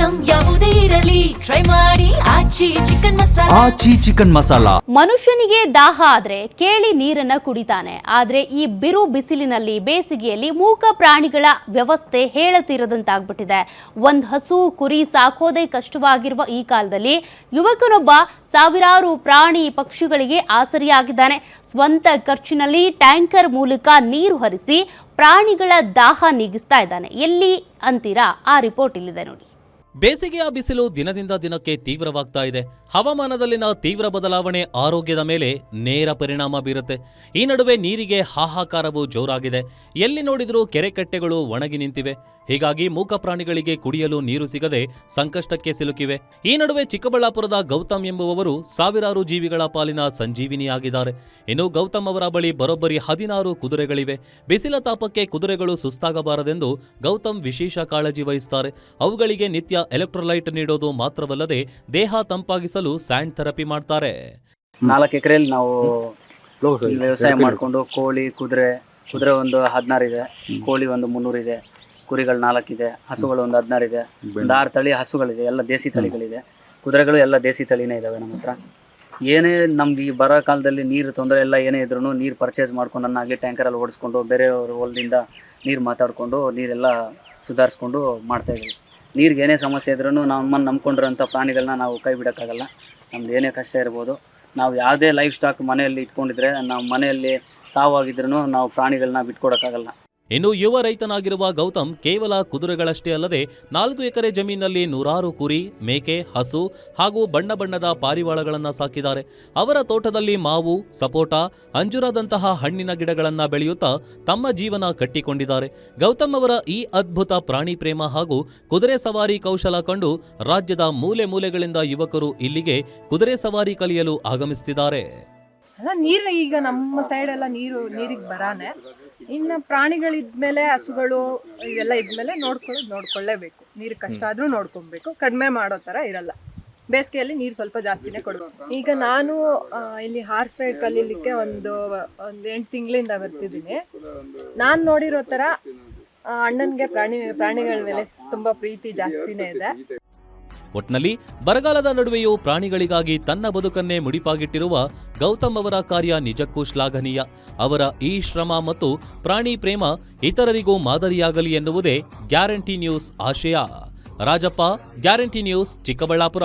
Item ಯಾವುದೇ ಇರಲಿ try ಮಾಡಿ ಆಚಿ ಚಿಕನ್ ಮಸಾಲಾ. ಮನುಷ್ಯನಿಗೆ ದಾಹ ಆದ್ರೆ ಕೇಳಿ ನೀರನ್ನ ಕುಡಿತಾನೆ. ಆದ್ರೆ ಈ ಬಿರು ಬಿಸಿಲಿನಲ್ಲಿ ಬೇಸಿಗೆಯಲ್ಲಿ ಮೂಕ ಪ್ರಾಣಿಗಳ ವ್ಯವಸ್ಥೆ ಹೇಳತೀರದಂತಾಗ್ಬಿಟ್ಟಿದೆ. ಒಂದ್ ಹಸು ಕುರಿ ಸಾಕೋದೇ ಕಷ್ಟವಾಗಿರುವ ಈ ಕಾಲದಲ್ಲಿ ಯುವಕನೊಬ್ಬ ಸಾವಿರಾರು ಪ್ರಾಣಿ ಪಕ್ಷಿಗಳಿಗೆ ಆಸರಿಯಾಗಿದ್ದಾನೆ. ಸ್ವಂತ ಖರ್ಚಿನಲ್ಲಿ ಟ್ಯಾಂಕರ್ ಮೂಲಕ ನೀರು ಹರಿಸಿ ಪ್ರಾಣಿಗಳ ದಾಹ ನೀಗಿಸ್ತಾ ಇದ್ದಾನೆ. ಎಲ್ಲಿ ಅಂತೀರಾ? ಆ ರಿಪೋರ್ಟ್ ಇಲ್ಲಿದೆ ನೋಡಿ. ಬೇಸಿಗೆಯ ಬಿಸಿಲು ದಿನದಿಂದ ದಿನಕ್ಕೆ ತೀವ್ರವಾಗ್ತಾ ಇದೆ. ಹವಾಮಾನದಲ್ಲಿನ ತೀವ್ರ ಬದಲಾವಣೆ ಆರೋಗ್ಯದ ಮೇಲೆ ನೇರ ಪರಿಣಾಮ ಬೀರುತ್ತೆ. ಈ ನಡುವೆ ನೀರಿಗೆ ಹಾಹಾಕಾರವು ಜೋರಾಗಿದೆ. ಎಲ್ಲಿ ನೋಡಿದ್ರೂ ಕೆರೆ ಕಟ್ಟೆಗಳು ಒಣಗಿ ನಿಂತಿವೆ. ಹೀಗಾಗಿ ಮೂಕ ಪ್ರಾಣಿಗಳಿಗೆ ಕುಡಿಯಲು ನೀರು ಸಿಗದೆ ಸಂಕಷ್ಟಕ್ಕೆ ಸಿಲುಕಿವೆ. ಈ ನಡುವೆ ಚಿಕ್ಕಬಳ್ಳಾಪುರದ ಗೌತಮ್ ಎಂಬುವವರು ಸಾವಿರಾರು ಜೀವಿಗಳ ಪಾಲಿನ ಸಂಜೀವಿನಿಯಾಗಿದ್ದಾರೆ. ಇನ್ನು ಗೌತಮ್ ಅವರ ಬಳಿ ಬರೋಬ್ಬರಿ 16 ಕುದುರೆಗಳಿವೆ. ಬಿಸಿಲ ತಾಪಕ್ಕೆ ಕುದುರೆಗಳು ಸುಸ್ತಾಗಬಾರದೆಂದು ಗೌತಮ್ ವಿಶೇಷ ಕಾಳಜಿ ವಹಿಸುತ್ತಾರೆ. ಅವುಗಳಿಗೆ ನಿತ್ಯ ಎಲೆಕ್ಟ್ರೋಲೈಟ್ ನೀಡೋದು ಮಾತ್ರವಲ್ಲದೆ ದೇಹ ತಂಪಾಗಿಸಲು ಸ್ಯಾಂಡ್ ಥೆರಪಿ ಮಾಡ್ತಾರೆ. 4 ಎಕರೆಯಲ್ಲಿ ನಾವು ವ್ಯವಸಾಯ ಮಾಡಿಕೊಂಡು ಕೋಳಿ ಕುದುರೆ ಒಂದು 16 ಇದೆ, ಕೋಳಿ ಒಂದು 300 ಇದೆ, ಕುರಿಗಳು 4 ಇದೆ, ಹಸುಗಳು ಒಂದು 16 ಇದೆ, ಒಂದು 6 ತಳಿ ಹಸುಗಳಿದೆ, ಎಲ್ಲ ದೇಸಿ ತಳಿಗಳಿದೆ. ಕುದುರೆಗಳು ಎಲ್ಲ ದೇಸಿ ತಳಿನೇ ಇದಾವೆ ನಮ್ಮ ಹತ್ರ. ಏನೇ ನಮ್ಗೆ ಈ ಬರೋ ಕಾಲದಲ್ಲಿ ನೀರು ತೊಂದರೆ ಎಲ್ಲ ಏನೇ ಇದ್ರೂ ನೀರು ಪರ್ಚೇಸ್ ಮಾಡ್ಕೊಂಡು ನನ್ನಾಗಲಿ ಟ್ಯಾಂಕರಲ್ಲಿ ಓಡಿಸ್ಕೊಂಡು ಬೇರೆಯವ್ರ ಹೊಲದಿಂದ ನೀರು ಮಾತಾಡಿಕೊಂಡು ನೀರೆಲ್ಲ ಸುಧಾರಿಸ್ಕೊಂಡು ಮಾಡ್ತಾಯಿದ್ದೀವಿ. ನೀರಿಗೆ ಏನೇ ಸಮಸ್ಯೆ ಇದ್ರೂ ನಮ್ಮನ್ನು ನಂಬ್ಕೊಂಡಿರೋಂಥ ಪ್ರಾಣಿಗಳನ್ನ ನಾವು ಕೈ ಬಿಡೋಕ್ಕಾಗಲ್ಲ. ನಮ್ದು ಏನೇ ಕಷ್ಟ ಇರ್ಬೋದು, ನಾವು ಯಾವುದೇ ಲೈಫ್ ಸ್ಟಾಕ್ ಮನೆಯಲ್ಲಿ ಇಟ್ಕೊಂಡಿದ್ರೆ ನಾವು ಮನೆಯಲ್ಲಿ ಸಾವಾಗಿದ್ರೂ ನಾವು ಪ್ರಾಣಿಗಳನ್ನ ಬಿಟ್ಕೊಡೋಕ್ಕಾಗಲ್ಲ. ಇನ್ನು ಯುವ ರೈತನಾಗಿರುವ ಗೌತಮ್ ಕೇವಲ ಕುದುರೆಗಳಷ್ಟೇ ಅಲ್ಲದೆ 4 ಎಕರೆ ಜಮೀನಲ್ಲಿ 100 ಕುರಿ, ಮೇಕೆ, ಹಸು ಹಾಗೂ ಬಣ್ಣ ಬಣ್ಣದ ಪಾರಿವಾಳಗಳನ್ನು ಸಾಕಿದ್ದಾರೆ. ಅವರ ತೋಟದಲ್ಲಿ ಮಾವು, ಸಪೋಟ, ಅಂಜೂರದಂತಹ ಹಣ್ಣಿನ ಗಿಡಗಳನ್ನು ಬೆಳೆಯುತ್ತಾ ತಮ್ಮ ಜೀವನ ಕಟ್ಟಿಕೊಂಡಿದ್ದಾರೆ. ಗೌತಮ್ ಅವರ ಈ ಅದ್ಭುತ ಪ್ರಾಣಿ ಪ್ರೇಮ ಹಾಗೂ ಕುದುರೆ ಸವಾರಿ ಕೌಶಲ ಕಂಡು ರಾಜ್ಯದ ಮೂಲೆ ಮೂಲೆಗಳಿಂದ ಯುವಕರು ಇಲ್ಲಿಗೆ ಕುದುರೆ ಸವಾರಿ ಕಲಿಯಲು ಆಗಮಿಸುತ್ತಿದ್ದಾರೆ. ನೀರು ಈಗ ನಮ್ಮ ಸೈಡ್ ಎಲ್ಲ ನೀರಿಗೆ ಬರಾನೆ. ಇನ್ನು ಪ್ರಾಣಿಗಳಿದ್ಮೇಲೆ ಹಸುಗಳು ಇವೆಲ್ಲ ಇದ್ಮೇಲೆ ನೋಡ್ಕೊಳ್ಳೇಬೇಕು. ನೀರು ಕಷ್ಟ ಆದ್ರೂ ನೋಡ್ಕೊಬೇಕು, ಕಡಿಮೆ ಮಾಡೋ ತರ ಇರಲ್ಲ. ಬೇಸಿಗೆಯಲ್ಲಿ ನೀರು ಸ್ವಲ್ಪ ಜಾಸ್ತಿನೇ ಕೊಡಬೇಕು. ಈಗ ನಾನು ಇಲ್ಲಿ ಹಾರ್ಸ್ ರೈಡ್ ಕಲೀಲಿಕ್ಕೆ ಒಂದು 8 ತಿಂಗಳಿಂದ ಬರ್ತಿದ್ದೀನಿ. ನಾನು ನೋಡಿರೋ ತರ ಅಣ್ಣನ್ಗೆ ಪ್ರಾಣಿಗಳ ಮೇಲೆ ತುಂಬಾ ಪ್ರೀತಿ ಜಾಸ್ತಿನೇ ಇದೆ. ಒಟ್ನಲ್ಲಿ ಬರಗಾಲದ ನಡುವೆಯೂ ಪ್ರಾಣಿಗಳಿಗಾಗಿ ತನ್ನ ಬದುಕನ್ನೇ ಮುಡಿಪಾಗಿಟ್ಟಿರುವ ಗೌತಮ್ ಅವರ ಕಾರ್ಯ ನಿಜಕ್ಕೂ ಶ್ಲಾಘನೀಯ. ಅವರ ಈ ಶ್ರಮ ಮತ್ತು ಪ್ರಾಣಿ ಪ್ರೇಮ ಇತರರಿಗೂ ಮಾದರಿಯಾಗಲಿ ಎನ್ನುವುದೇ ಗ್ಯಾರಂಟಿ ನ್ಯೂಸ್ ಆಶಯ. Rajappa, guarantee news, Chikkaballapur.